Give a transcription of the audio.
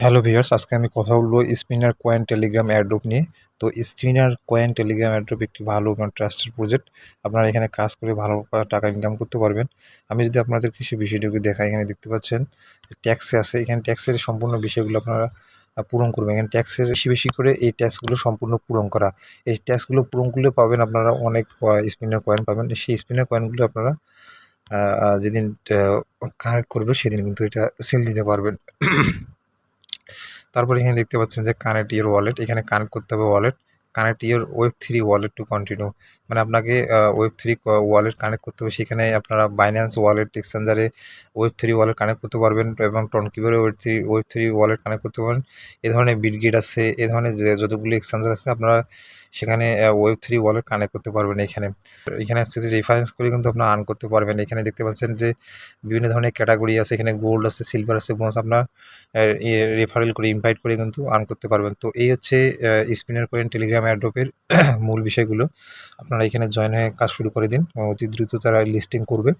Hello viewers, আজকে আমি কথা বলবো স্পিনার কয়েন টেলিগ্রাম এয়ারড্রপ নিয়ে। তো স্পিনার কয়েন টেলিগ্রাম এয়ারড্রপ একটি ভালো ট্রাস্টেড প্রজেক্ট। আপনারা এখানে কাজ করে ভালো টাকা ইনকাম করতে পারবেন। আমি যদি আপনাদেরকে সেই বিষয়টুকু দেখাই, এখানে দেখতে পাচ্ছেন ট্যাক্সে আছে। এখানে ট্যাক্সের সম্পূর্ণ বিষয়গুলো আপনারা পূরণ করবেন। এখানে ট্যাক্সের বেশি বেশি করে এই ট্যাক্সগুলো সম্পূর্ণ পূরণ করা। এই ট্যাক্সগুলো পূরণ করলে পাবেন আপনারা অনেক স্পিনার কয়েন পাবেন। সেই স্পিনার কয়েনগুলো আপনারা যেদিন কানেক্ট করবে সেদিন কিন্তু এটা সেল দিতে পারবেন। তারপরে এখানে দেখতে পাচ্ছেন যে কানেক্ট ইওর ওয়ালেট, এখানে কানেক্ট করতে হবে ওয়ালেট। কানেক্ট ইওর ওয়েব3 ওয়ালেট টু কন্টিনিউ, মানে আপনাকে ওয়েব3 ওয়ালেট কানেক্ট করতে হবে। সেখানে আপনারা বাইন্যান্স ওয়ালেট এক্সচেঞ্জারে ওয়েব3 ওয়ালেট কানেক্ট করতে পারবেন এবং টনকিউবে ওয়েব3 ওয়ালেট কানেক্ট করতে পারেন। এ ধরনের বিটগেট আছে, এ ধরনের যে যতগুলি এক্সচেঞ্জার আছে আপনারা সেখানে ওয়েব3 ওয়ালেট কানেক্ট করতে পারবেন। এখানে আসছে যে রেফারেন্স করে কিন্তু আপনারা আর্ন করতে পারবেন। এখানে দেখতে পাচ্ছেন যে বিভিন্ন ধরনের ক্যাটাগরি আছে, এখানে গোল্ড আছে, সিলভার আছে, ব্রোঞ্জ। আপনার রেফারেল করে ইনভাইট করে কিন্তু আর্ন করতে পারবেন। তো এই হচ্ছে স্পিনার কয়েন টেলিগ্রাম এয়ারড্রপের মূল বিষয়গুলো। আপনারা এখানে জয়েন হয়ে কাজ শুরু করে দিন, অতি দ্রুত তারা লিস্টিং করবে।